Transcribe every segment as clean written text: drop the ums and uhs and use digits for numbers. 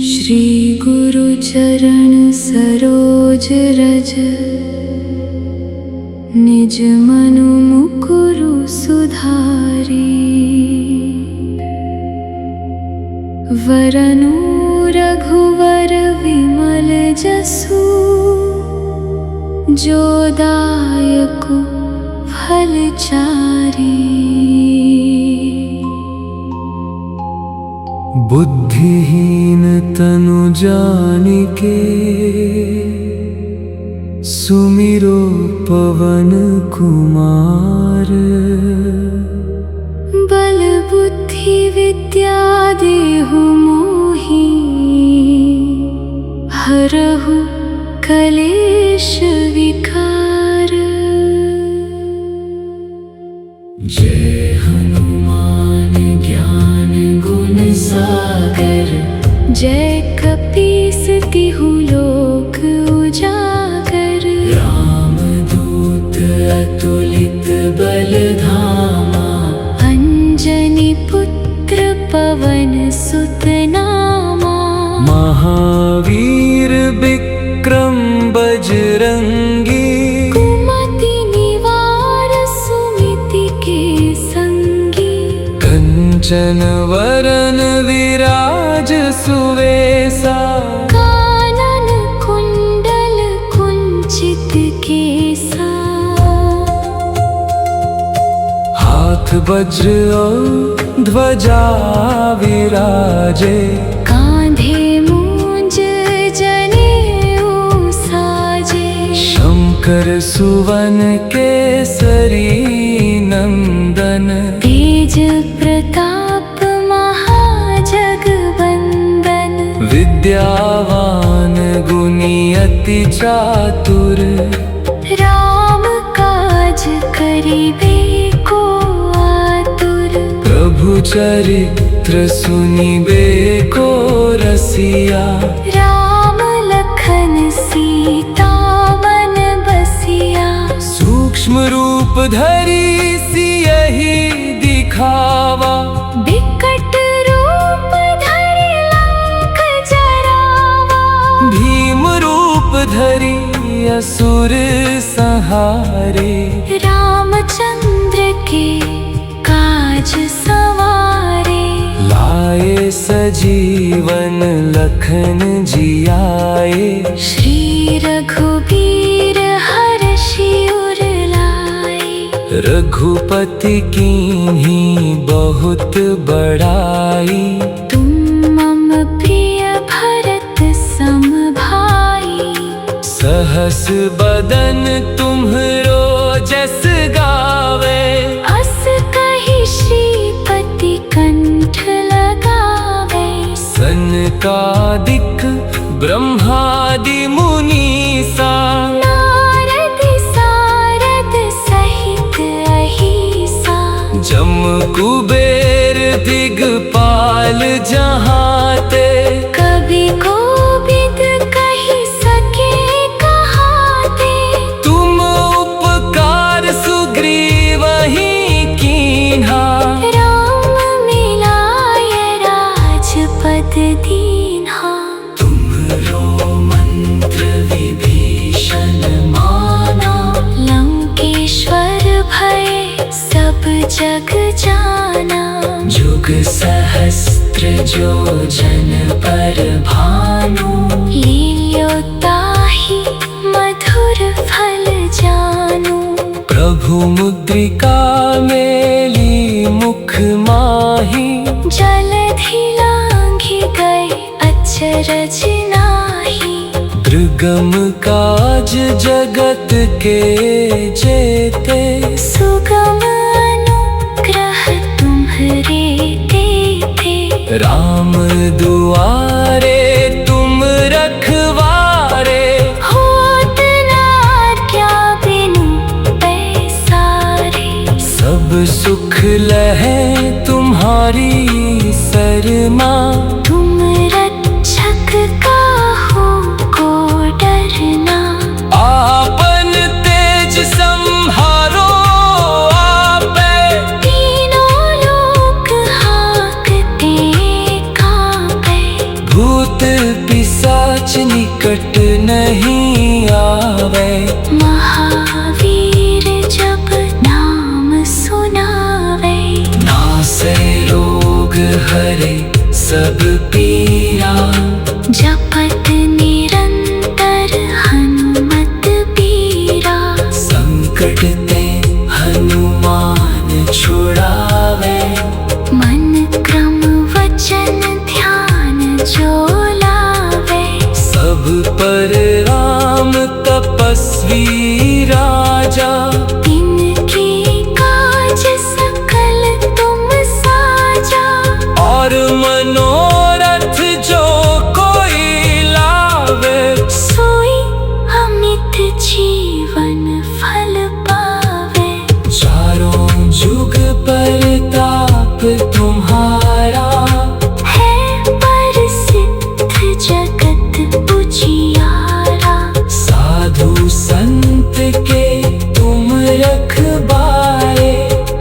श्री गुरु चरण सरोज रज, निज मनु मुकुरु सुधारी। वरनु रघुवर विमल जसु, जो दायकु फलचारी। बुद्धिहीन तनु जानिके, सुमिरो पवन कुमार। बल बुद्धि विद्या देहु मोहि, हरहु कलेश विकार। जय हनुमान ज्ञान गुण सागर, जय कपीस तिहु लोक उजागर। रामदूत अतुलित बल धामा, अंजनी पुत्र पवन सुत नामा। महावीर विक्रम बजरंगी, कुमति निवार सुमति के संगी। कंचन वरन विराज सुवेसा, कानन कुंडल कुंचित केसा। हाथ वज्र और ध्वजा विराजे, कांधे मूंज जनेऊ साजे। शंकर सुवन केसरी नंदन, तेज प्रताप महाजगवंदन। विद्यावान गुणी अति चातुर, राम काज करिबे को आतुर। प्रभु चरित्र सुनिबे को रसिया। राम लखन सीता मन बसिया। सूक्ष्म रूप धरि सियहि दिखावा, बिकट रूप धरि लंक जरावा। भीम रूप धरि असुर संहारे। रामचंद्र के काज सवारे। लाए सजीवन लखन जियाए, श्री रघुबीर हर्षि उर लाए। रघुपति कीन्ही बहुत बड़ाई, तुम मम प्रिय भरत सम भाई। सहस बदन तुम्हरो जस गावे, अस कहि श्रीपति कंठ लगावे। सनकादिक ब्रह्मादि मुनीसा, नारद सारद सहित अहिसा। जम कुबेर दिगपाल जहाते, कवि कोविद कहि सके कहाते। तुम उपकार सुग्रीवहि कीन्हा। राम मिलाय राजपद दीन्हा। तुम्हरो मंत्र विभीषण माना, लंकेश्वर भय सब जग जाना। जुग सहस्त्र जो जन पर भानु, लील्योताहि मधुर फल जानू। प्रभु मुद्रिका मेली मुख माही। जलधि लांघि गए अचरज नाही। दुर्गम काज जगत के जेते, सुगम अनुग्रह तुम्हरे तेते। राम दुआरे तुम रखवारे, होत न आज्ञा बिनु पैसारे। सब सुख लहे तुम्हारी शरणा। तुम रक्षक काहू को डरना। आपन तेज संहारो आपे, तीनों लोक हांकते कांपे। भूत पिशाच निकट नहीं आवे। महावीर जब नाम सुनावे, नासे रोग हरे सब पीरा। जपत निरंतर हनुमत बीरा। संकट ते हनुमान छुड़ावे। मन क्रम वचन ध्यान जो लावे। सब पर राम तपस्वी राजा। तिनके काज सकल तुम साजा। और मनोरथ जो कोई लावे, सोई अमित जीवन फल पावे। चारों जुग परताप तुम्हारा। है प्रसिद्ध जगत उजियारा। साधु संत के तुम रखवारे।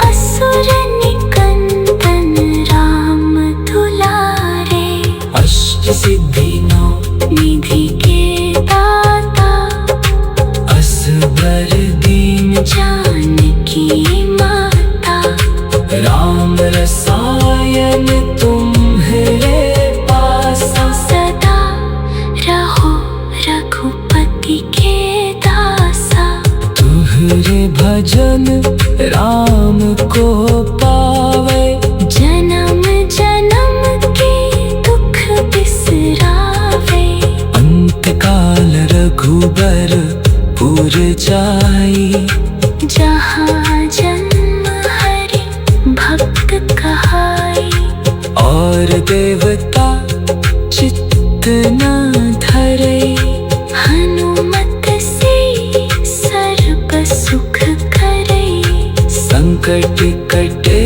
असुर निकंदन राम दुलारे। अष्ट सिद्धि नौ निधि के दाता। असबर दीन जानकी माता। राम रसायन तुम्हारे पासा। सदा रहो रघुपति के दासा। तुहरे भजन राम को पावे। जन्म जन्म के दुख बिसरावे। अंत काल रघुबर पुर जाई। जहाँ जन्म हरि भक्त कहाई। और देवता चित्त न धरे। हनुमत से सर्व सुख करे। संकट कटे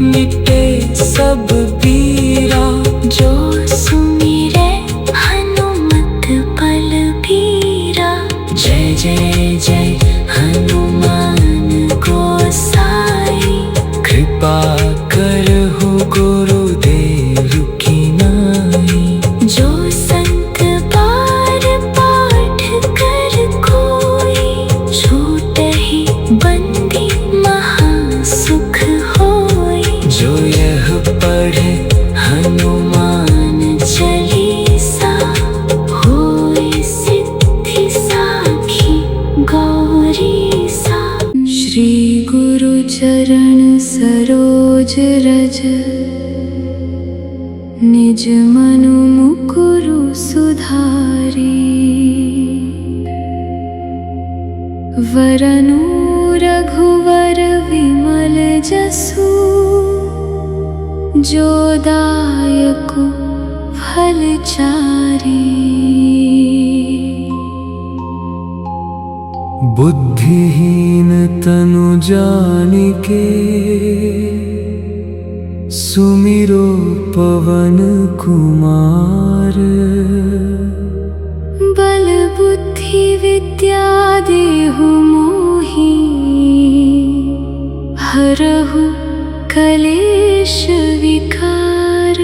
मिटे सब पीरा। जो सुमिरे हनुमत बलबीरा। जय जय जय हनुमान गोसाई। कृपा करहु गुरुदेव की नाई। जो संत बार पाठ कर कोई। छूटहि बंदी महासुख होई। जो यह पढ़े हनुमान चालीसा। होय सिद्धि साखी गौरीसा। श्री गुरु चरण सरोज रज। निज मनु मुकुरु सुधारी। वरनु रघुवर विमल जसु। जो दायकु फलचारी। बुद्धिहीन तनु जानिके। सुमिरो पवन कुमार। बल बुद्धि विद्या देहु मोहि। हरहु कलेश विकार।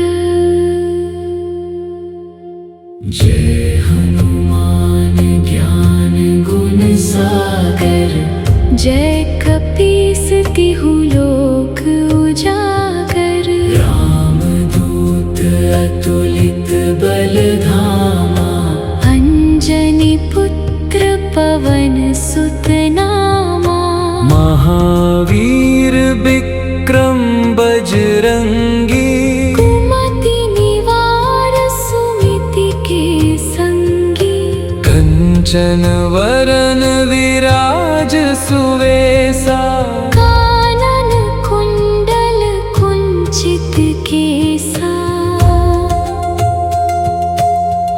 जय हनुमान ज्ञान गुण सागर। जय कपीस तिहु लोक उजागर। रामदूत अतुलित बल धामा। अंजनी पुत्र पवन सुत नामा। महावीर विक्रम बजरंगी। कुमति निवार सुमिति के संगी। कंचन वरन विराज सुवेसा। कानन कुंडल कुंचित केसा।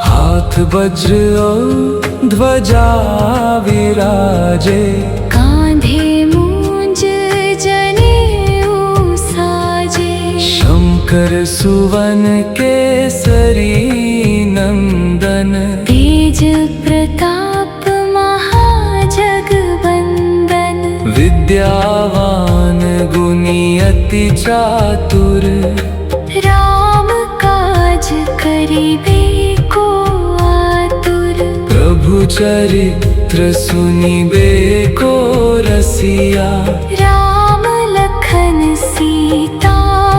हाथ वज्र और ध्वजा विराजे। कांधे मूंज जनेऊ साजे। शंकर सुवन केसरी नंदन। तेज प्रताप महाजगवंदन। विद्यावान गुणी अति चातुर। राम काज करिबे चरित्र सुनिबे को रसिया। राम लखन सीता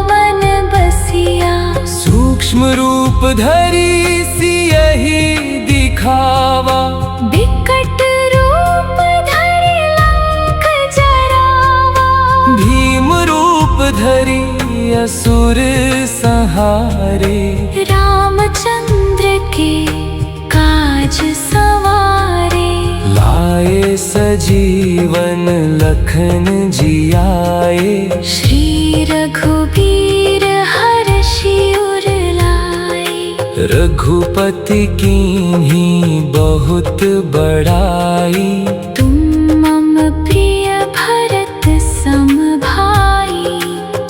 मन बसिया। सूक्ष्म रूप धरी सियहि दिखावा। बिकट रूप धरि लंक जरावा। भीम रूप धरि असुर संहारे। रामचंद्र के काज सवारे। लाए सजीवन लखन जियाए। श्री रघुबीर हर्षि उर लाए। रघुपति कीन्ही बहुत बड़ाई। तुम मम प्रिय भरत सम भाई।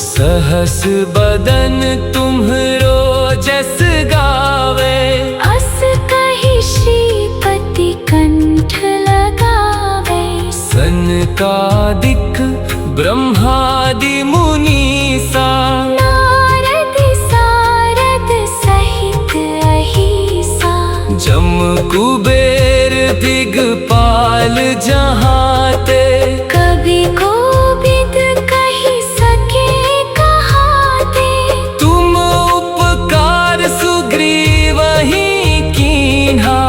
सहस बदन तुम्हरो जस गावे। अस कहि श्रीपति कंठ लगावे। सनकादिक ब्रह्मादि मुनीसा। नारद सारद सहित अहिसा। जम कुबेर दिगपाल जहाते। कवि कोविद कहि सके कहाते। तुम उपकार सुग्रीवहि कीन्हा।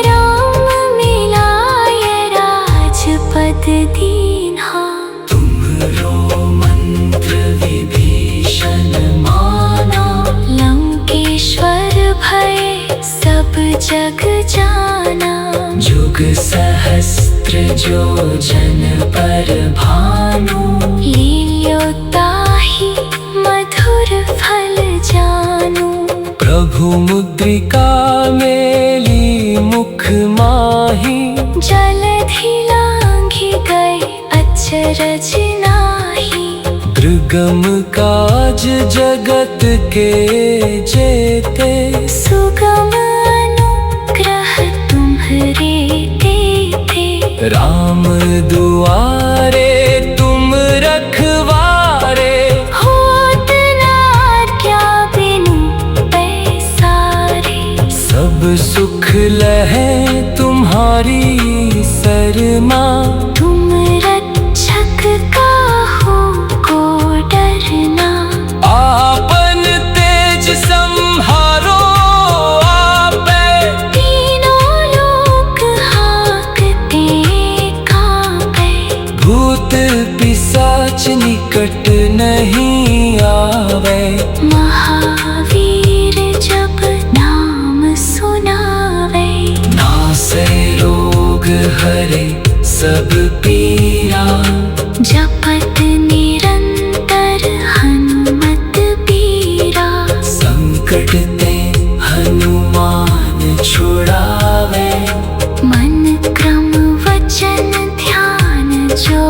राम मिलाय राजपद दीन्हा। तुम्हरो मंत्र विभीषण माना। लंकेश्वर भय सब जग जाना। जुग सहस्त्र जो जन पर भानु। लील्यो ताहि मधुर फल जानू। प्रभु मुद्रिका मेली मुख माही। जलधि लांघि गए अचरज नाही। दुर्गम काज जगत के जेते। सुगम अनुग्रह तुम्हरे तेते। राम दुआरे तुम रखवारे। होत न आज्ञा बिनु पैसारे। सब सुख लहे तुम्हारी शरमा। तुम रक्षक काहू को डरना। आपन तेज संहारो आपे। तीनों लोक हाँकते कांपे। भूत पिशाच निकट नहीं आवे। महावीर जब नाम सुनावे। नासै रोग हरे सब पीरा। जपत निरंतर हनुमत बीरा। संकट ते हनुमान छुड़ावे। मन क्रम वचन ध्यान जो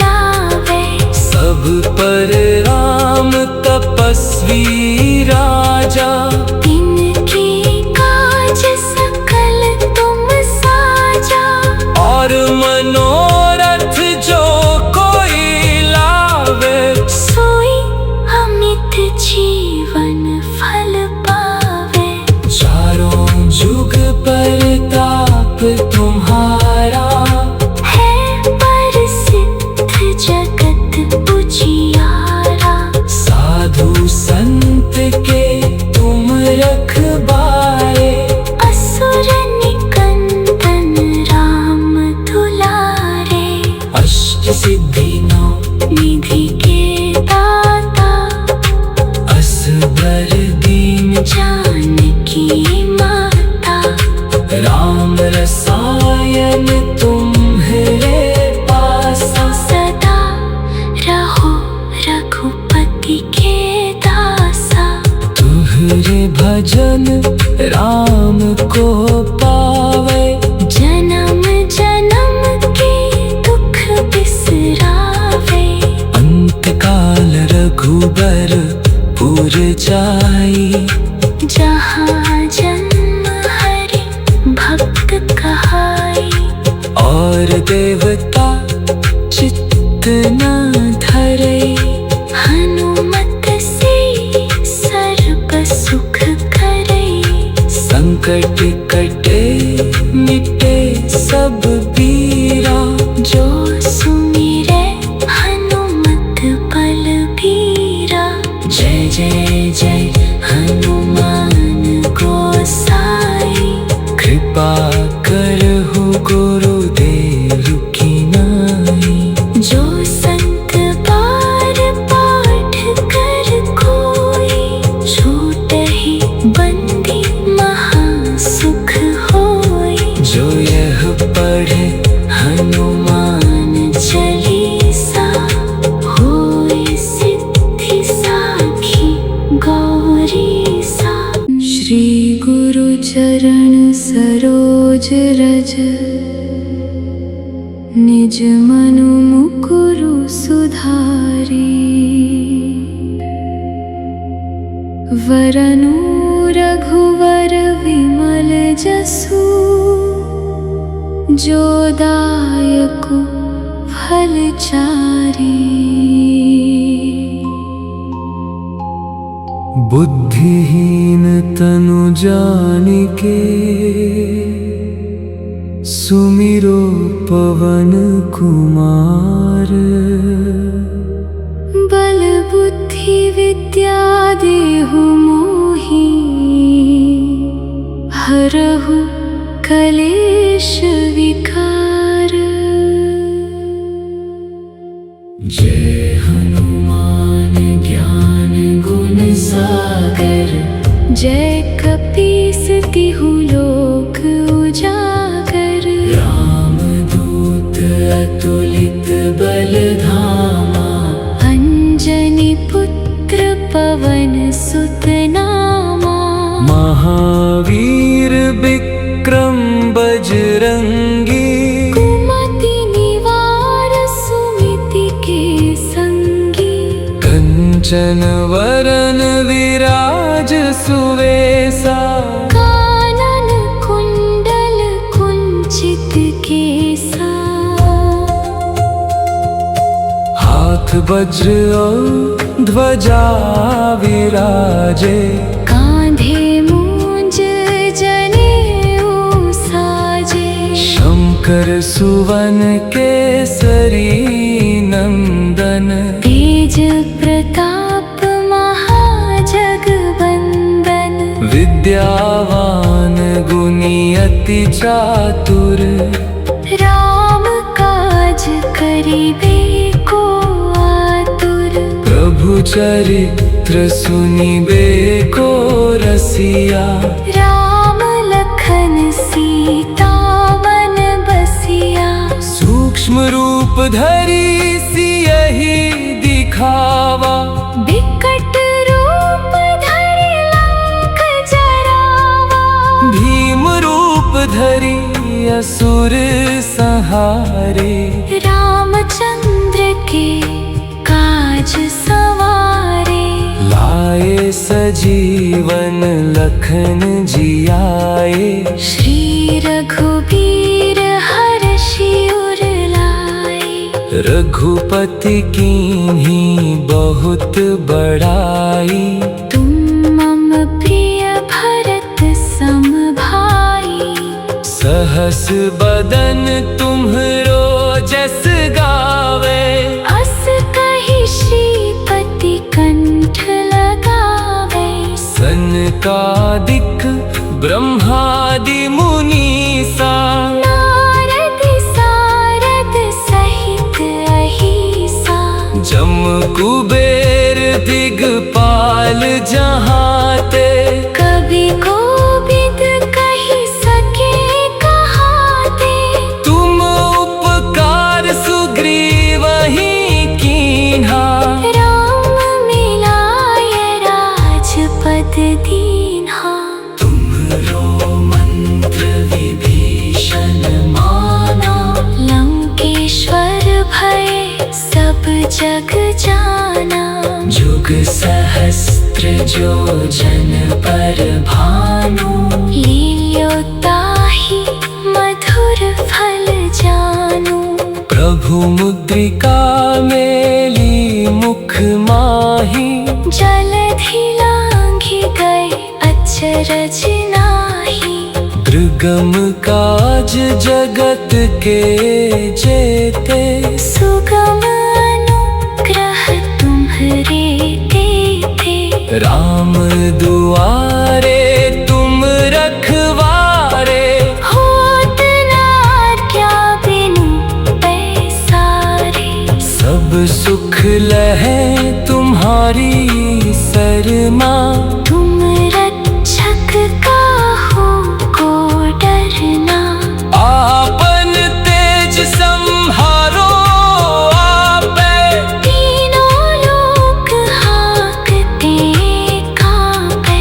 लावे। सब पर राम तपस्वी राजा। तिनके काज सकल तुम साजा। और मनोरथ जो कोई लावे। सोई अमित जीवन फल पावे। चारों जुग परताप तुम्हारा। है प्रसिद्ध जगत उजियारा। साधु संत के तुम रखवारे। असुर निकंदन राम दुलारे। अष्ट सिद्धि नौ निधि के दाता। असबर दीन जानकी माता। राम रसायन तुम्हरे पासा। सदा रहो रघुपति के दासा। तुहरे भजन राम को पावे। जन्म जन्म के दुख बिसरावे। अंत काल रघुबर पुर जाई। जहाँ जन्म हरि भक्त कहाई। और देवता चित्त न धरे। हनुमत से सर्व सुख करे। संकट कटे मिटे सब पीरा, जो सुमिरे हनुमत बलबीरा। जय जय जय हनुमान गोसाई, कृपा करहु गुरुदेव की नाई। जो संत बार पाठ कर कोई, छूटहि बंदी महासुख होई। जो यह पढ़े हनुमान चालीसा, होय सिद्धि साखी गौरीसा। श्री गुरु चरण सरोज रज, निज मनु मुकुरु सुधारी। वरनु रघुवर विमल जसु, जो दायकु फलचारी। बुद्धिहीन तनु जानिके, सुमिरो पवन कुमार। बल बुद्धि विद्या देहु मोहि, हरहु कलेश विकार। जय हनुमान ज्ञान गुण सागर, जय कपीस तिहु लोक उजागर। रामदूत अतुलित बल धामा, अंजनी पुत्र पवन सुत नामा। महावीर विक्रम बजरंगी, कुमति निवार सुमिति के संगी। कंचन वरन विराज सुवेसा, कानन कुंडल कुंचित केसा। हाथ वज्र और ध्वजा विराजे, कांधे मूंज जनेऊ साजे। शंकर सुवन केसरी नंदन, तेज प्रताप महाजगवंदन। विद्यावान गुणी अति चातुर, राम काज करिबे को आतुर। प्रभु चरित्र सुनिबे को रसिया। राम लखन सीता मन बसिया। सूक्ष्म रूप धरि सियहि दिखावा, बिकट रूप धरि लंक जरावा। भीम रूप धरि असुर संहारे। रामचंद्र के काज सवारे। लाए सजीवन लखन जियाए, श्री रघुबीर हर्षि उर लाए। रघुपति कीन्ही बहुत बड़ाई, तुम मम प्रिय भरत सम भाई। सहस बदन तुम्हरो जस गावे, अस कहि श्रीपति कंठ लगावे। सनकादिक ब्रह्मादि मुनीसा, नारद सारद सहित अहिसा। जम कुबेर दिगपाल जहाते, कवि कोविद कहि सके कहाते। तुम उपकार सुग्रीवहि कीन्हा, राम मिलाय राजपद दीन्हा। तुम्हरो मंत्र विभीषण माना, लंकेश्वर भय सब जग जाना। जुग सहस्त्र जो जन पर भानु, लील्योताहि मधुर फल जानू। प्रभु मुद्रिका मेली मुख माही, जलधि लांघि गए अचरज नाही। दुर्गम काज जगत के जेते, सुगम अनुग्रह तुम्हारे देते। राम दुआरे तुम रखवारे, होत न आज्ञा बिनु पैसारे। सब सुख लहे तुम्हारी शर्मा, तुम रक्षक काहू को डरना। आपन तेज संहारो आपे, तीनों लोक हाँकते कांपे।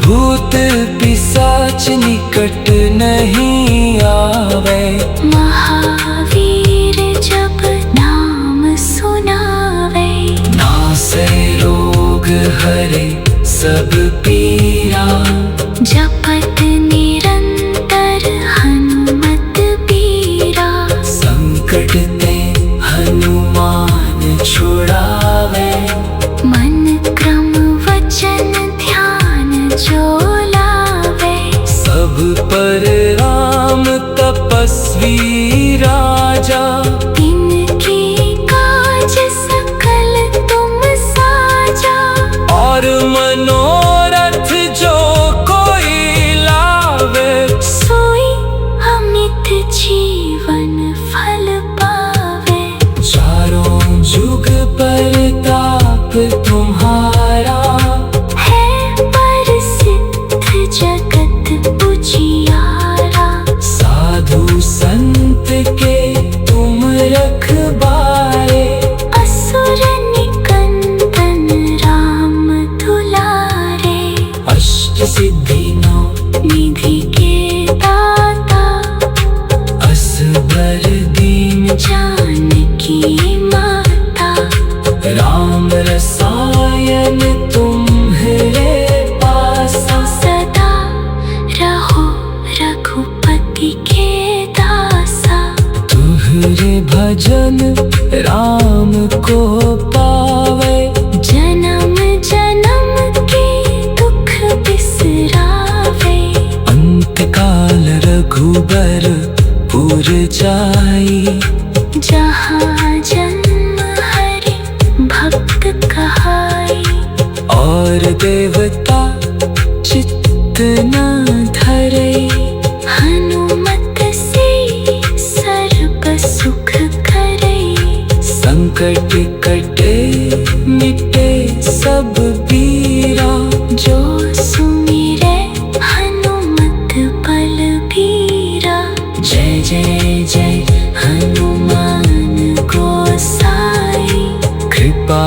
भूत पिशाच निकट नहीं आवे, महावीर जब नाम सुनावे। नासै रोग हरे सब पीरा, जपत निरंतर हनुमत बीरा। संकट ते हनुमान छुड़ावे, मन क्रम वचन ध्यान जो लावे। सब पर राम तपस्वी राजा, इनके काज सकल तुम साजा। और मनोरथ जो कोई लावे, सोई अमित जीवन फल पावे। चारों जुग परताप तुम्हारा, है प्रसिद्ध जगत उजियारा। साधु संत के तुम रखवारे, असुर निकंदन राम दुलारे। अष्ट सिद्धि नौ निधि के दाता, असबर दीन जानकी माता। राम रसायन तुम्हारे पासा, सदा रहो रघुपति के दासा। तुहरे भजन राम को पावे, जन्म जन्म के दुख बिसरावे। अंत काल रघुबर पुर जाई, जहाँ जन्म हरि भक्त कहाई। और देवता चित्त न धरे, हनुमत से सर्व सुख करे। संकट कटे मिटे सब पीरा, जो सुमिरे हनुमत बलबीरा। जय जय जय हनुमान गोसाई, कृपा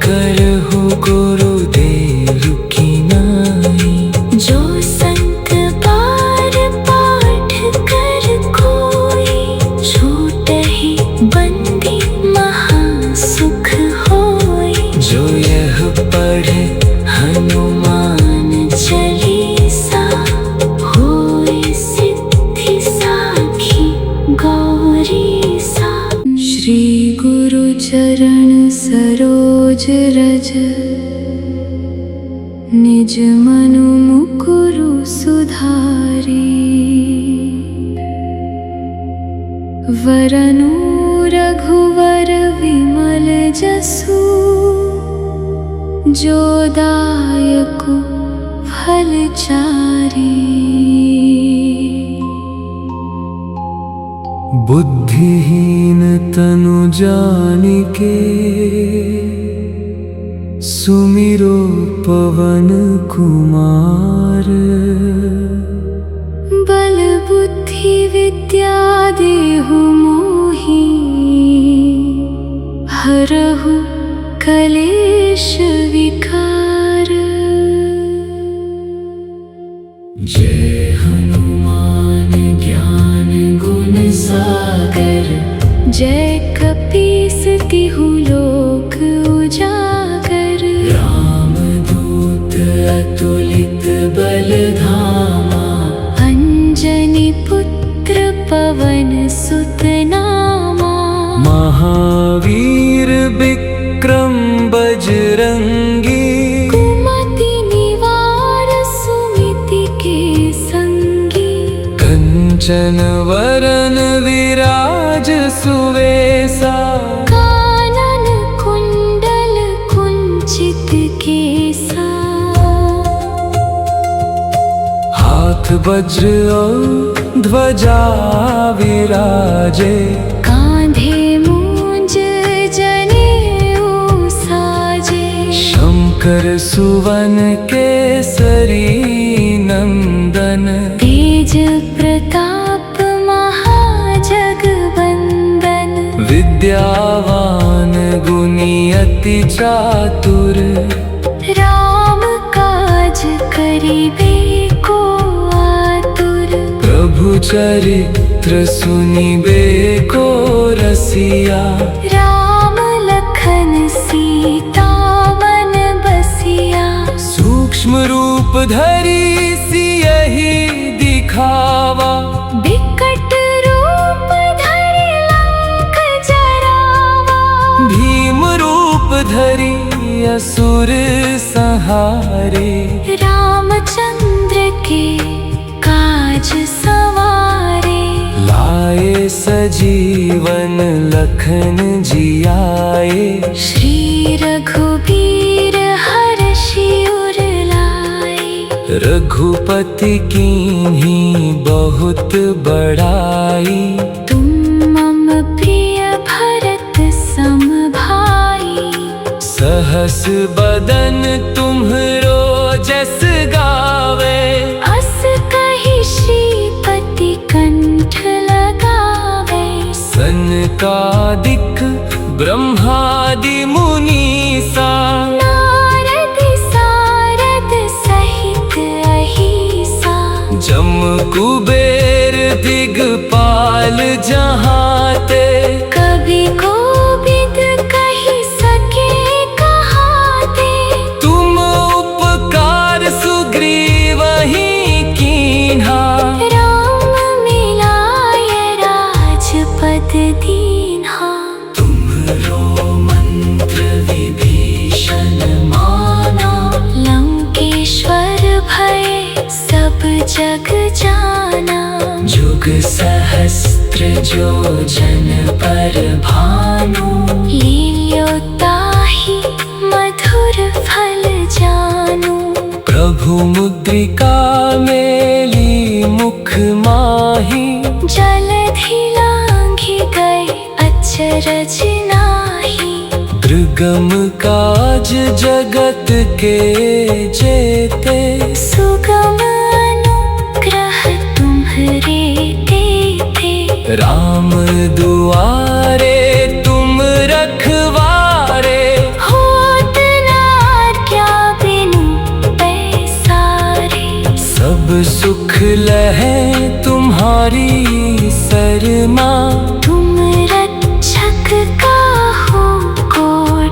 करहु गुरुदेव की नाई। जो संत बार पाठ कर कोई, छूटहि बंदी महासुख होई। जो यह पढ़े हनुमान चालीसा, होय सिद्धि साखी गौरीसा। श्री गुरु चरण सरोज रज, निज मनु मुकुरु सुधारी। वरनु रघुवर विमल जसु, जो दायकु फल चारी। बुद्धिहीन तनु जानिके, सुमिरो पवन कुमार। बल बुद्धि विद्या देहु मोहि, हरहु कलेश विकार। जय हनुमान ज्ञान गुण सागर, जय कपीस तिहु लोक उजागर। रामदूत अतुलित बल धामा, अंजनी पुत्र पवन सुत नामा। महावीर विक्रम बजरंगी, कुमति निवार सुमिति के संगी। बचन वरन विराज सुवेसा। कानन कुंडल कुंचित केसा। हाथ वज्र और ध्वजा विराजे। कांधे मूंज जनेऊ साजे। शंकर सुवन केसरी नंदन। तेज प्रताप महाजगवंदन। विद्यावान गुणी अति चातुर। राम काज करिबे को आतुर। प्रभु चरित्र सुनिबे को रसिया। राम लखन सीता मन बसिया। सूक्ष्म रूप धरि सियहि दिखावा। बिकट रूप धरि लंक जरावा। भीम रूप धरि असुर संहारे। रामचंद्र के काज सवारे। लाए सजीवन लखन जियाए। श्री रघुबीर हर्षि उर लाए। रघुपति कीन्ही बहुत बड़ाई। तुम मम प्रिय भरत सम भाई। सहस बदन तुम्हरो जस गावे। अस कहि श्रीपति कंठ लगावे। सनकादिक ब्रह्मादि मुनीसा। नारद सारद सहित अहिसा। जम कुबेर दिगपाल जहाते। कवि कोविद कहि सके कहाते। तुम उपकार सुग्रीवहि कीन्हा। राम मिलाय राजपद दीन्हा। तुम्हरो मंत्र विभीषण माना। लंकेश्वर भय सब जग जाना। जुग सहस्त्र जो जन पर भानु। लील्योताहि मधुर फल जानू। प्रभु मुद्रिका मेली मुख माही। जलधि लांघि गए अचरज नाहि। दुर्गम काज जगत के जेते। सुगम अनुग्रह तुम्हरे तेते। राम दुआरे तुम रखवारे। होत न आज्ञा बिनु पैसारे। सब सुख लहै तुम्हारी शरमा। तुम रक्षक काहू को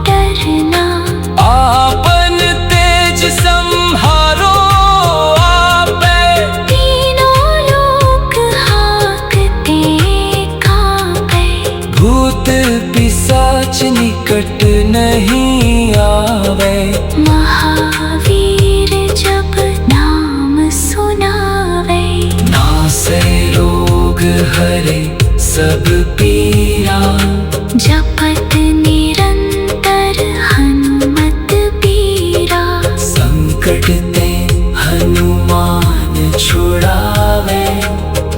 डरना। आपन तेज संहारो आपे। तीनों लोक हाँकते कांपे। भूत पिशाच निकट नहीं आवे। महावीर जब नाम सुनावे। नासै रोग हरे सब पीरा। जपत निरंतर हनुमत बीरा। संकट ते हनुमान छुड़ावे।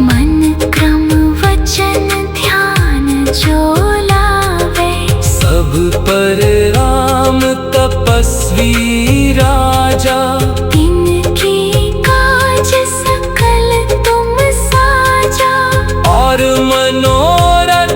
मन क्रम वचन ध्यान जो लावे। सब पर राम तपस्वी राजा। इनके काज सकल तुम साजा। और मनोरथ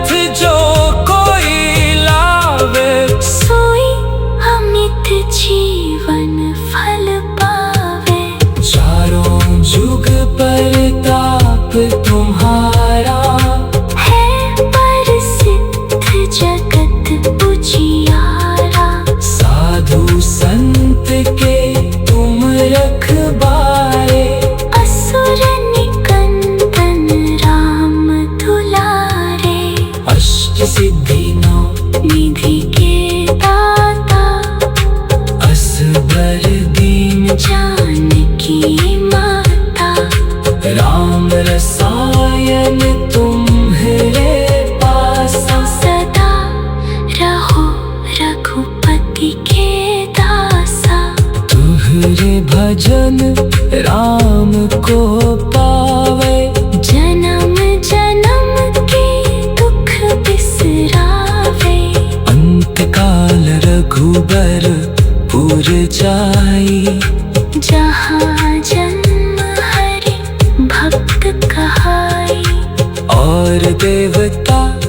और देवता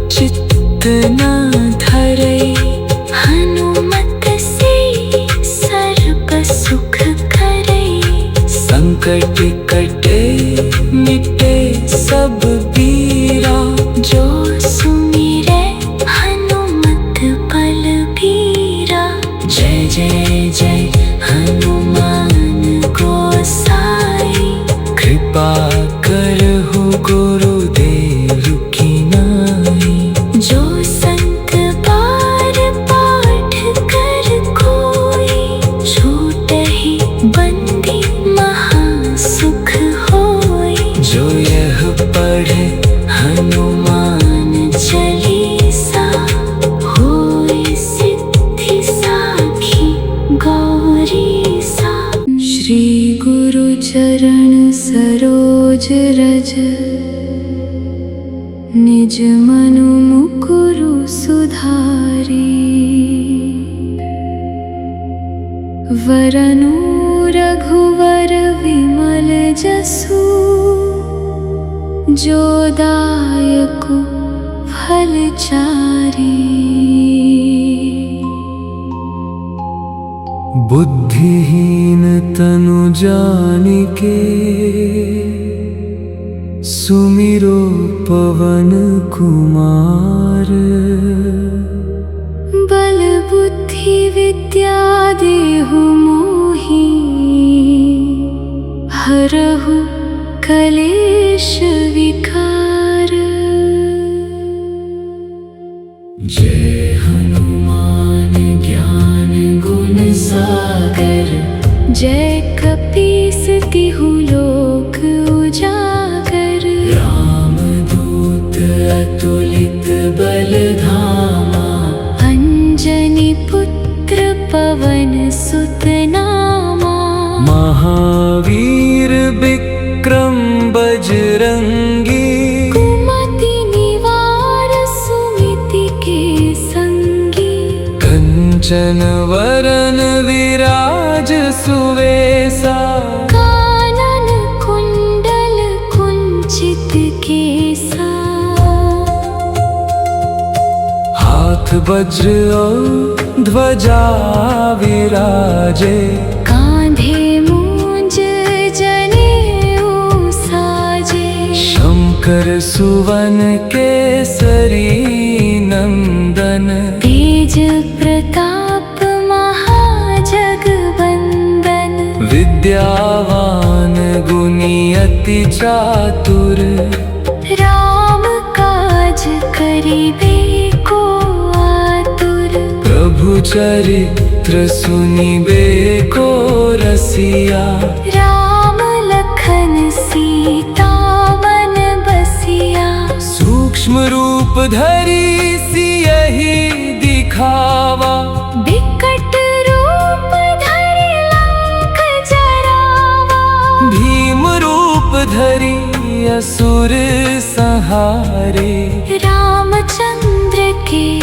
चित्त न धरई। हनुमत से सर्व सुख करई। संकट कटे मिटे सब पीरा। जो सुमिरै हनुमत बलबीरा। जय जय जय हनुमान गोसाई। कृपा करहु गुरुदेव की नाई। जो संत बार पाठ कर कोई। छूटहि बंदी महासुख होई। जो यह पढ़े हनुमान चालीसा। होई सिद्धि साखी गौरीसा। श्री गुरु चरण सरोज रज। निज मनु मुकुरु सुधारी। वरनु रघुवर विमल जसु। जो दायकु फलचारी। बुद्धिहीन तनु जानिके। सुमिरो पवन कुमार। बल बुद्धि विद्या देहु मोहि। हरहु कलेश विकार। जय हनुमान ज्ञान गुण सागर। जय कपीस तिहु लोक उजागर। रामदूत अतुलित बल धामा। अंजनी पुत्र पवन सुत नामा। महावीर विक्रम बजरंगी। कुमति निवार सुमति के संगी। कंचन वरन विराज सुवेसा। कानन कुंडल कुंचित केसा। हाथ वज्र और ध्वजा विराजे। कांधे मूंज जनेऊ साजे। शंकर सुवन केसरी नंदन। तेज प्रताप महाजगवंदन। विद्यावान गुणी अति चातुर। राम काज करिबे को आतुर। प्रभु चरित्र सुनिबे को रसिया। राम लखन सीता मन बसिया। सूक्ष्म रूप धरि सियहि दिखावा। बिकट रूप धरि लंक जरावा। भीम रूप धरि असुर संहारे। रामचंद्र के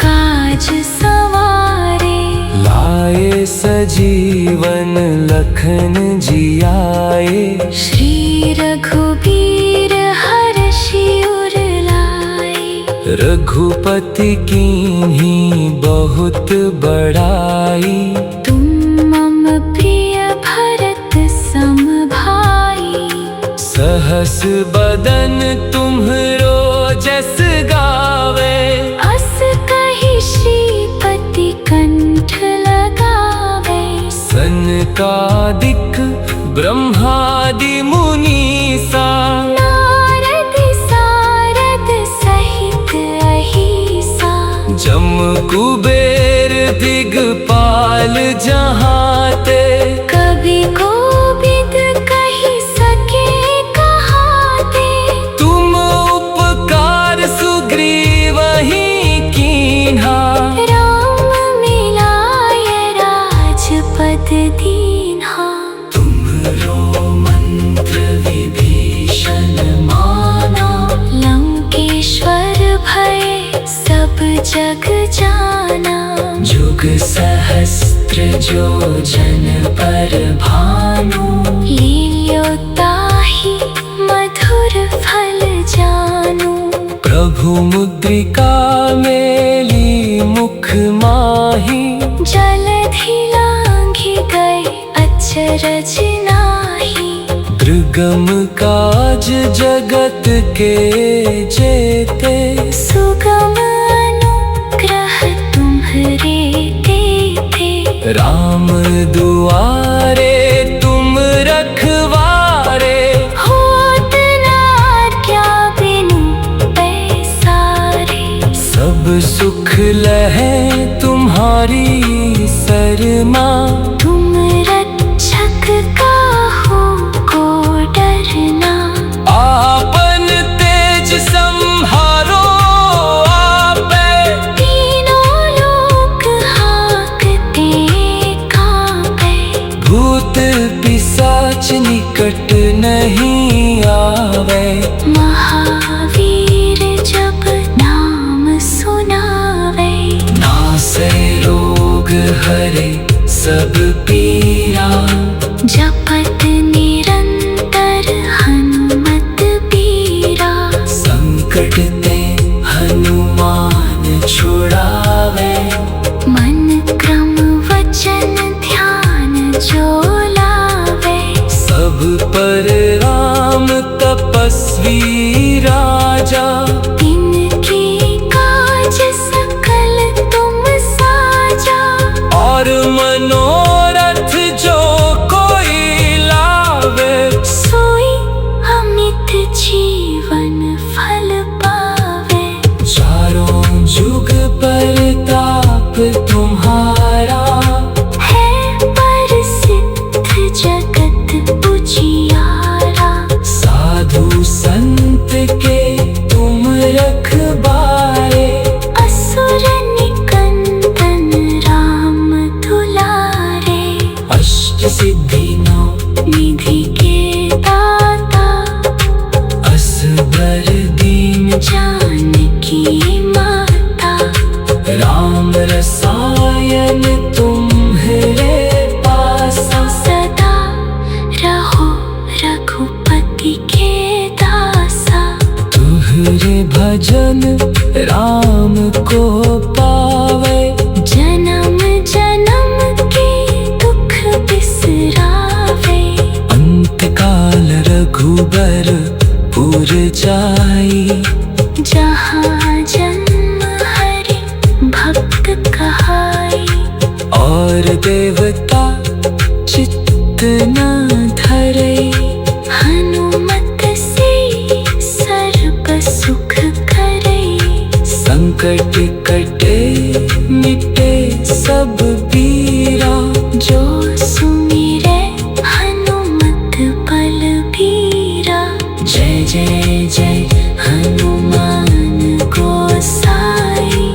काज सवारे। लाए सजीवन लखन जियाए। श्री रघुबीर हर्षि उर लाए। रघुपति कीन्ही बहुत बड़ाई। तुम मम प्रिय भरत सम भाई। सहस बदन तुम्हरो जस गावे। अस कहि श्रीपति कंठ लगावे। सनकादिक ब्रह्मादि मुनीसा। नारद सारद सहित अहिसा। जम कुबेर दिगपाल जहाते। कवि कोविद कहि सके कहाते। तुम उपकार सुग्रीवहि कीन्हा। राम मिलाय राजपद दीन्हा। तुम्हरो मंत्र विभीषण माना। लंकेश्वर भय सब जग जाना। जुग सहस्त्र जो जन पर भानु। लील्योताहि मधुर फल जानु। प्रभु मुद्रिका मेली मुख माही, जलधि लांघि गए अचरज नाही। दुर्गम काज जगत के जेते, सुगम अनुग्रह तुम्हरे देते। राम दुआरे तुम रखवारे, होत ना क्या बिनु पैसारे। सब सुख लहे तुम्हारी शरमा। तुम रक्षक काहू को डरना। आपन तेज संहारो आपे, तीनों लोक हाँकते कांपे। भूत पिशाच निकट नहीं आवे। महावीर जब नाम सुनावे, नासे रोग हरे सब पीरा, जपत निरंतर हनुमत बीरा। संकट ते हनुमान छुड़ावे। मन क्रम वचन ध्यान जो लावे। सब पर राम तपस्वी राजा, इनके काज सकल तुम साजा। और मनोरथ जो कोई लावे, सोई अमित जीवन फल पावे। चारों जुग परताप तुम्हारा, है प्रसिद्ध जगत उजियारा। साधु संत के तुम रखबारे। असुर निकंदन राम दुलारे। अष्ट सिद्धि नौ निधि के दाता, असबर दीन जानकी माता। राम रसायन तुम्हरे पासा, सदा रहो रघुपति के दासा। तुहरे भजन राम को पावे। जन्म जन्म के दुख बिसरावे। अंत काल रघुबर पुर जाई, जहाँ जन्म हरि भक्त कहाई। और देवता चित्त न धरे। हनुमत से सर्व सुख करे। संकट कटे मिटे सब पीरा, जो सुमिरे हनुमत बलबीरा। जय जय जय हनुमान गोसाई।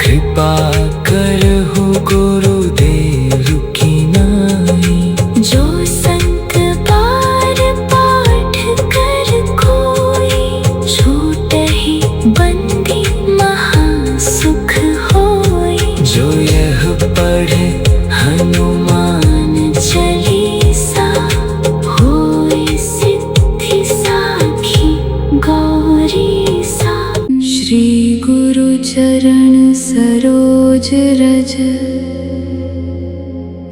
कृपा करहु गुरुदेव की नाई। जो संत बार पाठ कर कोई। छूटहि बंदी महासुख होई। जो यह पढ़े हनुमान चालीसा। होय सिद्धि साखी गौरीसा। श्री गुरु चरण सरोज रज।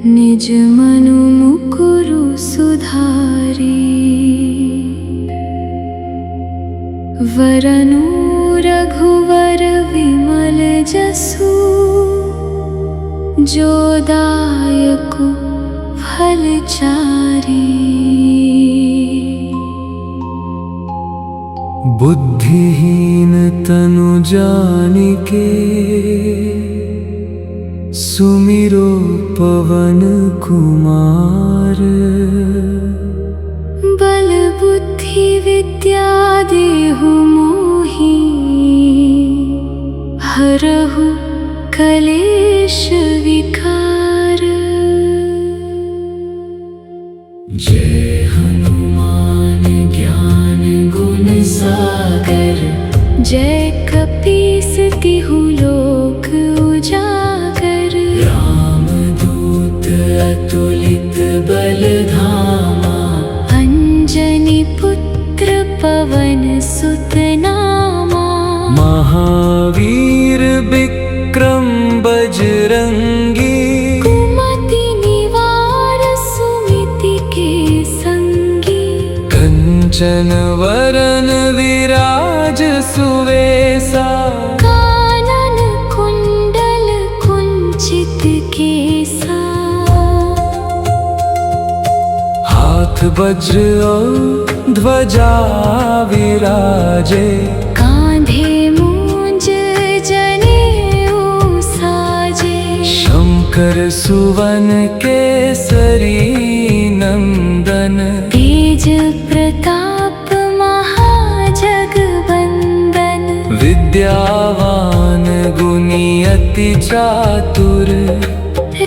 निज मनु मुकुरु सुधारी। वरनु रघुवर विमल जसु। जो दायकु फल चारी। बुद्धिहीन तनु जानिके, सुमिरो पवन कुमार। बल बुद्धि विद्या देहु मोहि। हरहु कलेश विकार। जय हनुमान ज्ञान गुण सागर। जय कपीस तिहु लोक उजागर। रामदूत अतुलित बल धामा। अंजनी पुत्र पवन सुत नामा। महावीर विक्रम बजरंगी, कुमति निवार सुमति के संगी। कंचन वरन विराज सुवेसा, कानन कुंडल कुंचित केसा। हाथ वज्र और ध्वजा विराजे, कांधे मूंज जनेऊ साजे। शंकर सुवन केसरी नंदन, तेज प्रताप महाजगवंदन। विद्यावान गुणी अति चातुर,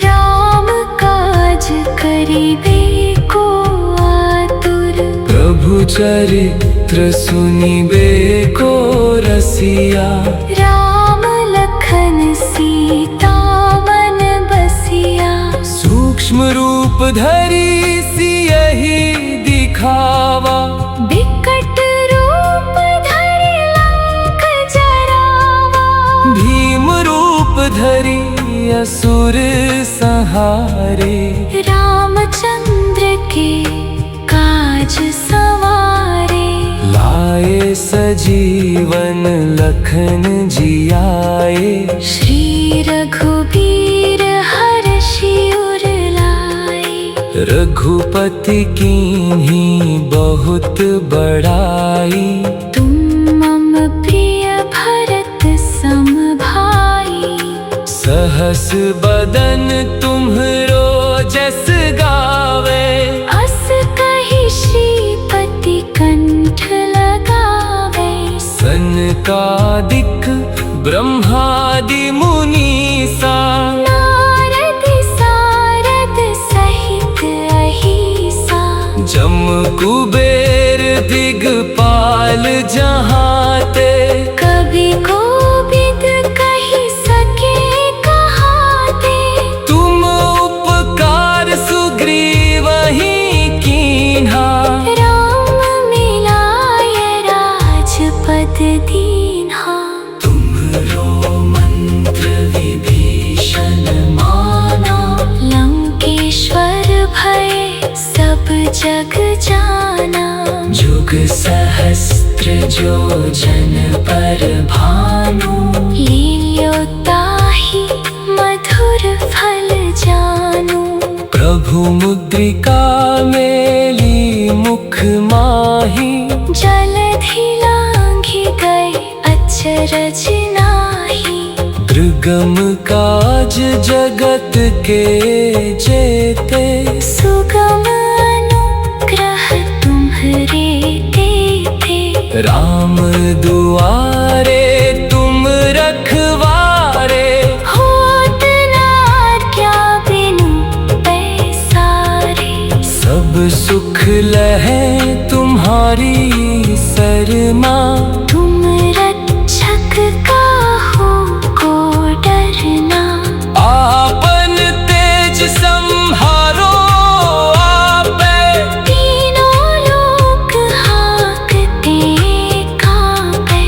राम काज करिबे को आतुर। प्रभु चरित्र सुनिबे को रसिया, राम लखन सीता मन बसिया। सूक्ष्म रूप धरि सियहि दिखावा, बिकट रूप धरि लंक जरावा। भीम रूप धरि असुर संहारे। रामचंद्र के काज सवारे, लाए सजीवन लखन जियाए। श्री रघुबीर हर्षि उर लाए। रघुपति कीन्ही बहुत बड़ाई, तुम मम प्रिय भरत सम भाई। सहस बदन तुम्हरो जस गावे, अस कहि श्रीपति कंठ लगावे। सनकादिक ब्रह्मादि मुनीसा, नारद सारद सहित अहिसा। जम कुबेर दिगपाल जहाते, कवि कोविद कहि सके कहाते। तुम उपकार सुग्रीवहि कीन्हा। राम मिलाय राजपद दीन्हा। तुम्हरो मंत्र विभीषण माना, लंकेश्वर भय सब जग जाना। जुग सहस्त्र जो जन पर भानु, लील्योताहि मधुर फल जानू। प्रभु मुद्रिका मेली मुख माही। जलधि लांघि गए अचरज नाही। दुर्गम काज जगत के जेते, सुगम अनुग्रह तुम्हरे तेते। राम दुआरे तुम रखवारे। होत न आज्ञा बिनु पैसारे। सब सुख लहे तुम्हारी शरणा, तुम रक्षक काहू को डरना। आपन तेज संहारो आपे, तीनों लोक हांकते कांपे।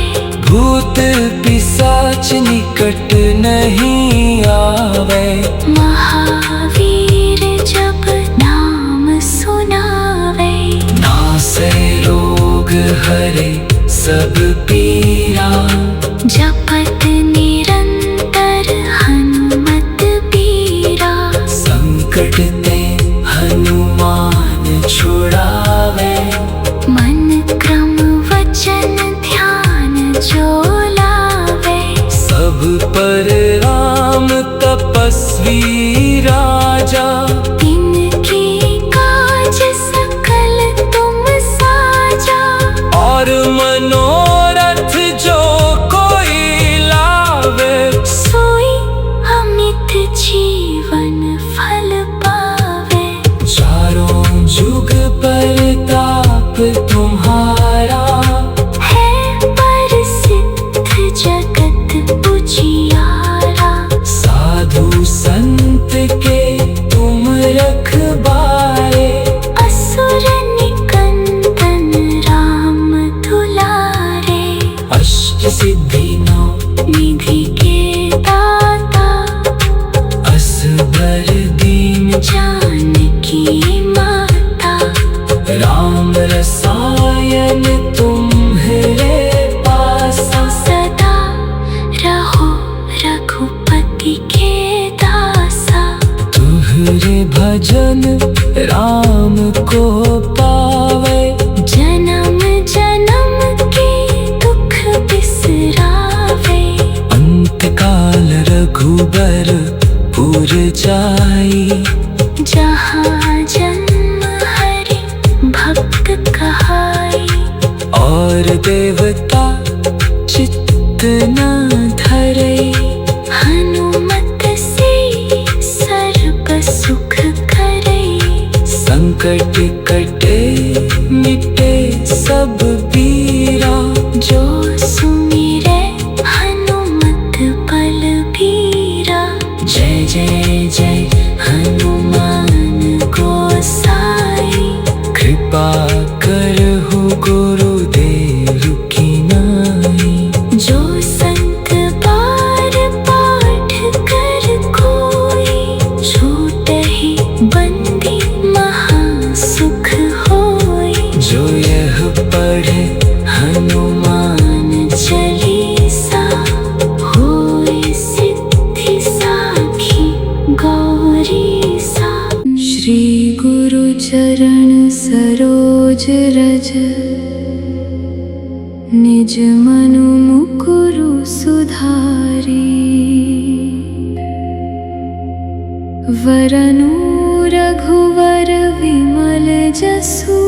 भूत पिशाच निकट नहीं आवे। महावीर जब नाम सुनावे, नासै रोग हरे सब पीरा। जपत निरंतर हनुमत बीरा। संकट ते हनुमान छुड़ावे, मन क्रम वचन ध्यान जो लावे। सब पर राम तपस्वी राजा। तिनके काज सकल तुम साजा। और मनोरथ जो कोई लावे, सोई अमित जीवन फल पावे। चारों जुग परताप तुम्हारा, है प्रसिद्ध जगत उजियारा। साधु संत के तुम और देवता चित्त न धरे। हनुमत से सर्व सुख करे। संकट कटे मिटे सब पीरा। जो सुमिरे हनुमत बलबीरा। जय जय जय हनुमान गोसाई। कृपा करहु गुरुदेव की नाई। जो संत बार पाठ कर कोई। छूटहि बंदी महासुख होई। जो यह पढ़े हनुमान चालीसा। होई सिद्धि साखी गौरीसा। श्री गुरु चरण सरोज रज। निज मनु मुकुरु सुधारी। वरनु रघुवर विमल जसु।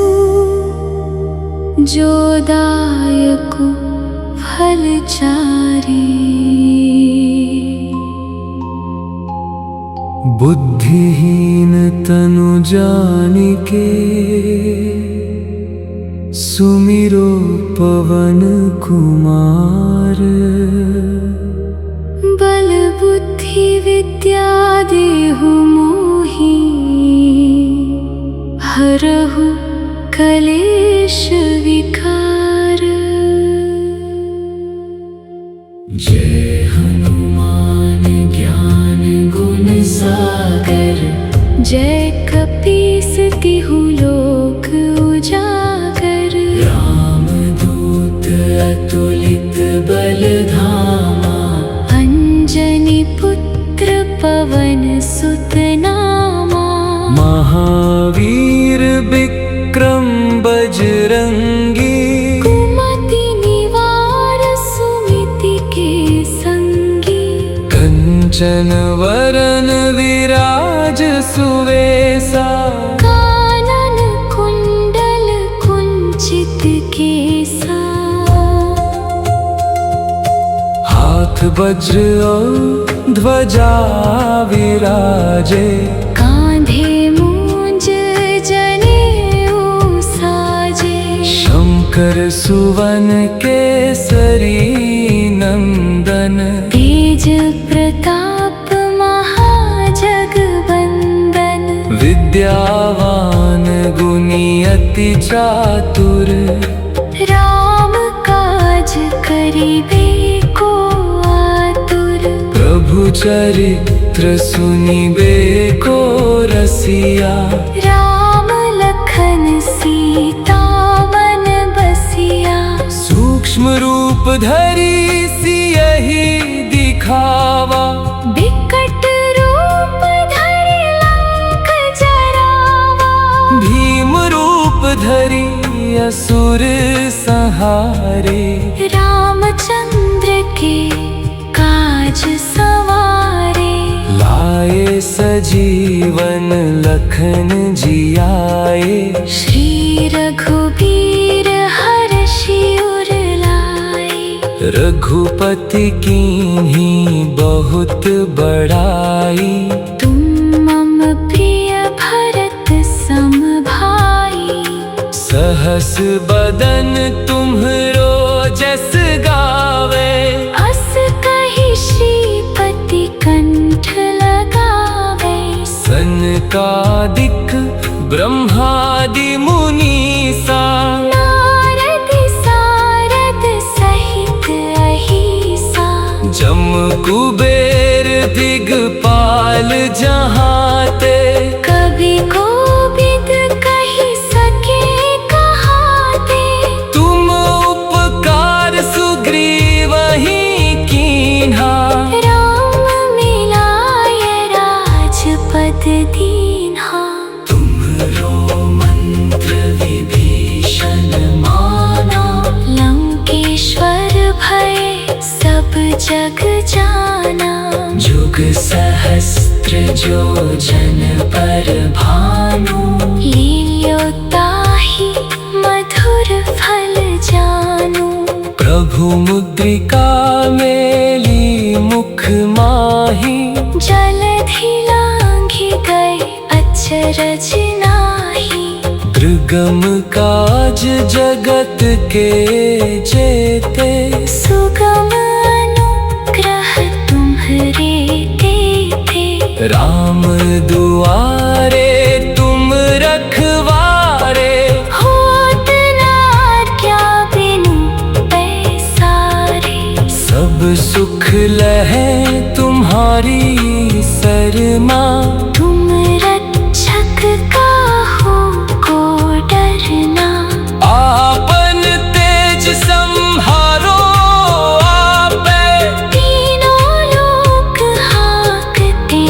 जो दायकु फलचारी। बुद्धिहीन तनु जानिके। सुमिरो पवन कुमार। बल बुद्धि विद्या देहु मोहि। हरहु कलेश विकार। जय हनुमान ज्ञान गुण सागर। जय कपीस तिहु लोक उजागर। रामदूत अतुलित बल धामा। अंजनी पुत्र पवन सुत नामा। महावीर विक्रम बजरंगी। कुमति निवार सुमिति के संगी। कंचन वरन विराज सुवेसा। कानन कुंडल कुंचित केसा। हाथ वज्र और ध्वजा विराजे। कांधे मूंज जनेऊ साजे। शंकर सुवन केसरी नंदन। तेज प्रताप महाजगवंदन। विद्यावान गुणी अति चातुर। राम काज करिबे को आतुर। प्रभु चरित्र सुनिबे को रसिया। राम लखन सीता मन बसिया। सूक्ष्म रूप धरि सियहि दिखावा। बिकट रूप धरि लंक जरावा। भीम रूप धरि असुर संहारे। रामचंद्र के काज सवारे। लाए सजीवन लखन जियाए। श्री रघुबीर हर्षि उर लाए। रघुपति कीन्ही बहुत बड़ाई। तुम मम प्रिय भरत सम भाई। सहस बदन तुम्हरो जस गावे। अस कहि श्रीपति कंठ लगावे। सनकादिक ब्रह्मादि मुनीसा। नारद सारद सहित अहिसा। जम कुबेर दिगपाल जहाते। कवि कोविद कहि सके कहाते। तुम उपकार सुग्रीवहि कीन्हा। राम मिलाय राजपद दीन्हा। तुम्हरो मंत्र विभीषण माना। लंकेश्वर भय सब जग जाना। जुग सहस्त्र जो जन पर भानु। लील्योताहि मधुर फल जानु। प्रभु मुद्रिका मेली मुख माही, जलधि लांघि गए अचरज नाही। दुर्गम काज जगत के जेते, सुगम अनुग्रह तुम्हरे देते। राम दुआरे तुम रखवारे, होत न आज्ञा बिनु पैसारे। सब सुख लहे तुम्हारी शरमा, तुम रक्षक काहू को डरना। आपन तेज संहारो आपे, तीनों लोक हाँकते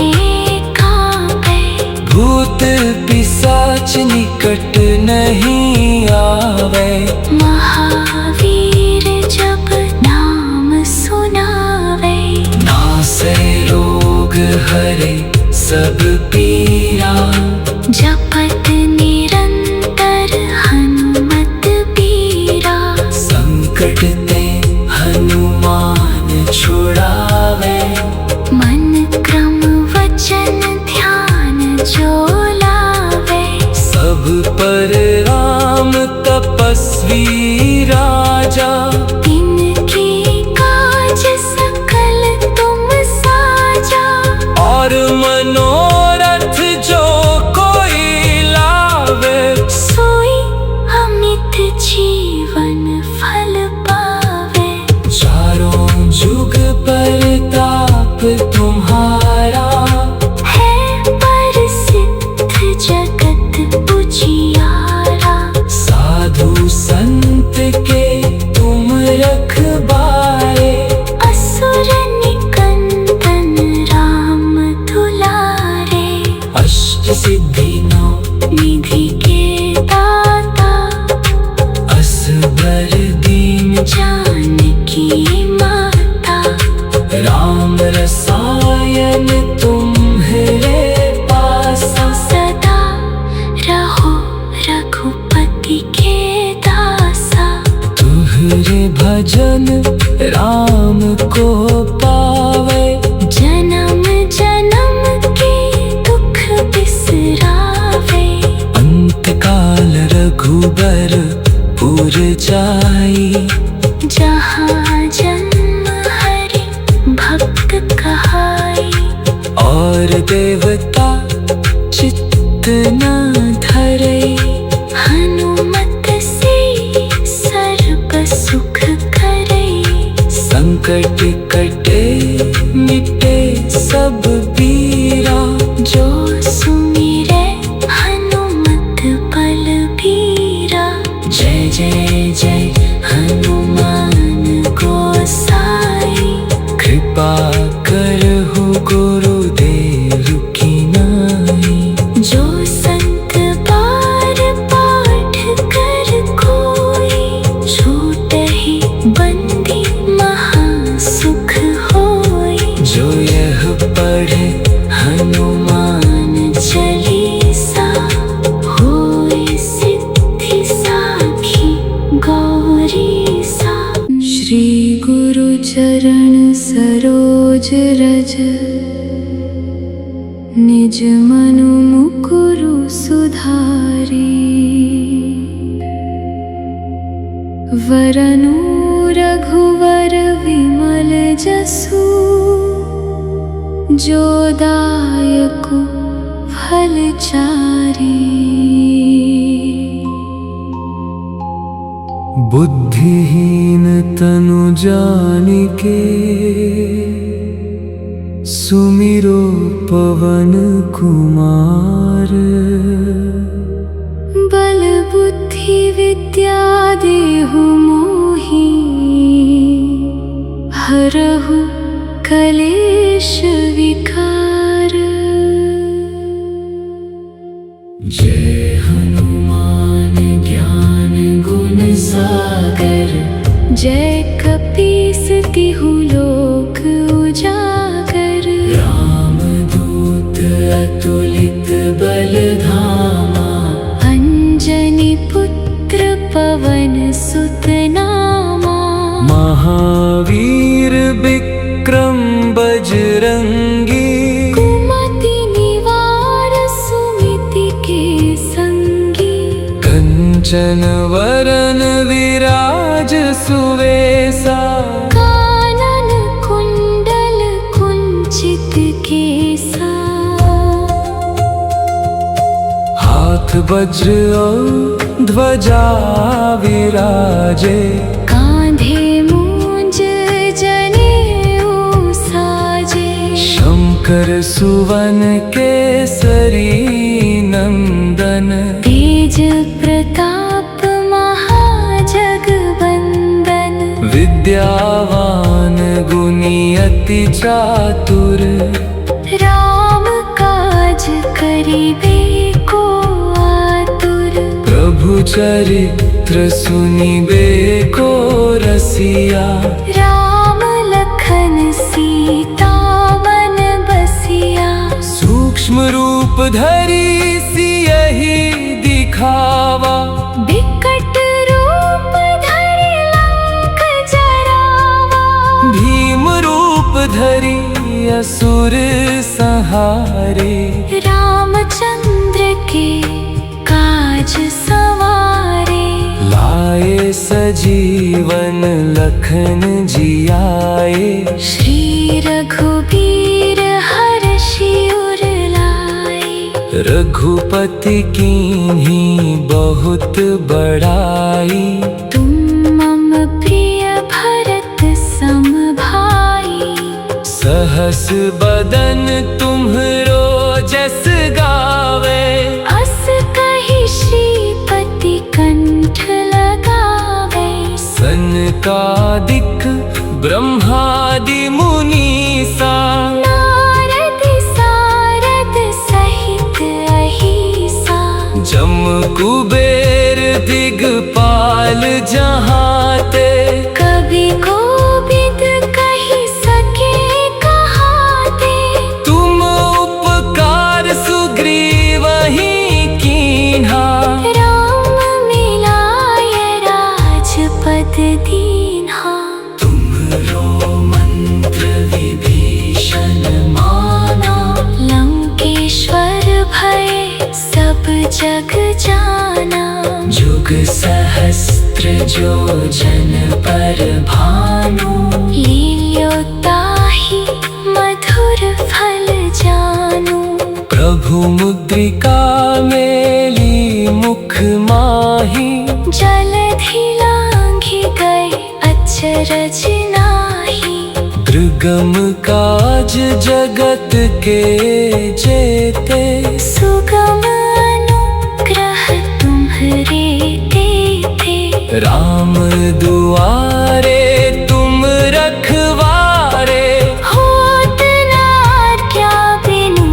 काँपे। भूत पिशाच निकट नहीं आवे। महावीर जब नाम सुनावे, नासै रोग हरे सब पीरा, जपत निरंतर हनुमत बीरा। संकट ते हनुमान छुड़ावे, मन क्रम वचन ध्यान जो लावे। सब पर राम तपस्वी राजा, तिनके काज सकल तुम साजा। और मनोरथ जो कोई लावे, सोई अमित जीवन फल पावे। चारों जुग परताप तुम्हारा, है प्रसिद्ध जगत उजियारा। साधु संत के तुम रखवारे, असुर निकंदन राम दुलारे। अष्ट सिद्धि नौ निधि के दाता, असबर दीन जानकी माता। राम रसायन तुम्हारे पासा, सदा रहो रघुपति के दासा। तुहरे भजन राम को पावे, जन्म जन्म के दुख बिसरावे। अंत काल रघुबर पुर जाई, जहाँ जन्म हरि भक्त कहाई। और देवता चित्त न धरे, हनुमत से सर्व सुख करे। संकट कटे मिटे सब पीरा, जो सुमिरे हनुमत बलबीरा। जय जय जय हनुमान गोसाई, कृपा करहु गुरुदेव की नाई। जो संत बार पाठ कर कोई, छूटहि बंदी महासुख होई। जो यह पढ़े हनुमान चालीसा, होय सिद्धि साखी गौरीसा। श्री गुरु चरण सरोज रज, निज मनु मुकुरु सुधारी। वरनु रघुवर विमल जसु, जो दायकु फलचारी। बुद्धिहीन तनु जानिके, सुमिरो पवन कुमार। बल बुद्धि विद्या देहु मोहि, हरहु कलेश विकार। जय हनुमान ज्ञान गुण सागर, जय कपीस तिहु लोक उजागर। रामदूत अतुलित बल धामा, अंजनी पुत्र पवन सुत नामा। त्रिविक्रम बजरंगी, कुमति निवार सुमिति के संगी। कंचन वरन विराज सुवेसा, कानन कुंडल कुंचित केसा। हाथ वज्र और ध्वजा विराजे, कांधे मूंज जनेऊ साजे। शंकर सुवन केसरी नंदन, तेज प्रताप महाजगवंदन। विद्यावान गुणी अति चातुर, राम काज करिबे को आतुर। प्रभु चरित्र सुनिबे को रसिया, राम लखन सीता मन बसिया। सूक्ष्म रूप धरि सियहि दिखावा, बिकट रूप धरि लंक जरावा। भीम रूप धरि असुर संहारे। रामचंद्र के काज सवारे, लाए सजीवन लखन जियाए। श्री रघुबीर हर्षि उर लाए। रघुपति कीन्ही बहुत बड़ाई, तुम मम प्रिय भरत सम भाई। सहस बदन तुम्हरो जस गावे, अस कहि श्रीपति कंठ लगावे। सनकादिक ब्रह्मादि मुनीसा, नारद सारद सहित अहिसा। जम कुबेर दिगपाल जहाते, कवि कोविद कहि सके कहाते। तुम उपकार सुग्रीवहि कीन्हा, राम मिलाय राजपद दीन्हा। तुम्हरो मंत्र विभीषण माना, लंकेश्वर भय सब जग जाना। जुग सहस्त्र जो जन पर भानु, लील्योताहि मधुर फल जानू। प्रभु मुद्रिका मेली मुख माही, जलधि लांघि गए अचरज नाहि। दुर्गम काज जगत के जेते, सुगम अनुग्रह तुम्हरे तेते। राम दुआरे तुम रखवारे, होत न आज्ञा बिनु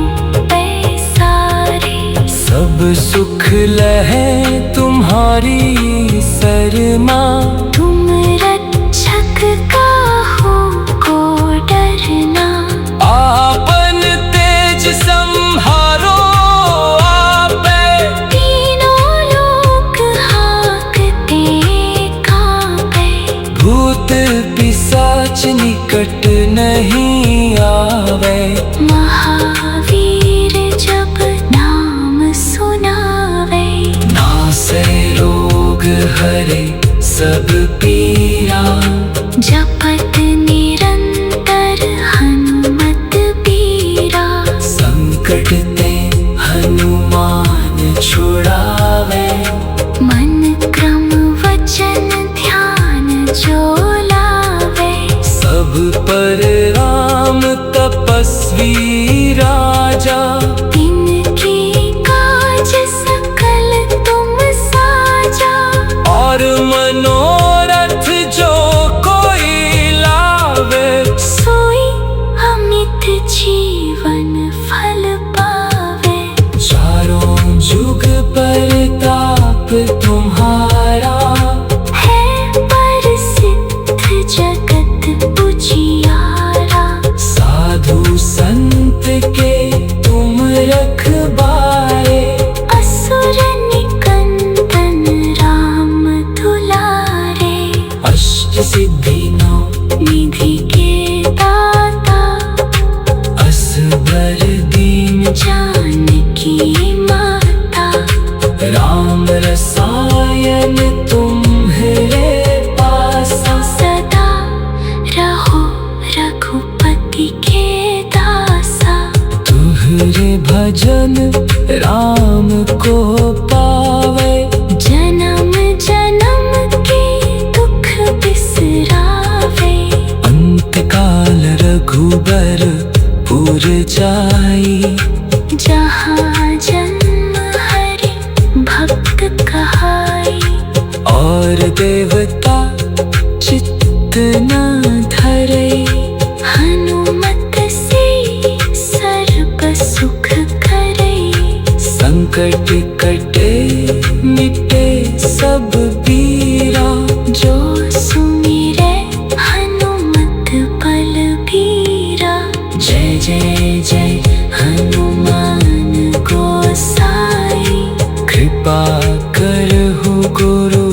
पैसारे। सब सुख लहै तुम्हारी शरमा, तुम रक्षक काहू को डरना। आपन तेज संहारो आपे, तीनों लोक हाँकते कांपे। भूत पिशाच निकट नहीं आवे। महावीर जब नाम सुनावे, नासै रोग हरे सब पीरा, जपत निरंतर हनुमत बीरा। संकट ते हनुमान छुड़ावे, मन क्रम वचन ध्यान जो लावे। सब पर राम तपस्वी राजा, इनके काज सकल तुम साजा। और मनोरथ जो कोई लावे, सोई अमित जीवन फल पावे। चारों जुग परताप तुम्हारा, है प्रसिद्ध जगत उजियारा। साधु संत के तुम रखवारे, असुर निकंदन राम दुलारे। अष्ट सिद्धि नौ निधि के जन राम को पावे। जन्म जन्म के दुख बिसरावे। अंत काल रघुबर पुर जाई। जहाँ जन्म हरि भक्त कहाई। और देवता चित्त न धरे। हनुमत से सर्व सुख करे। संकट कटे मिटे सब पीरा। जो सुमिरे हनुमत बलबीरा। जय जय जय हनुमान गोसाई। कृपा करहु गुरु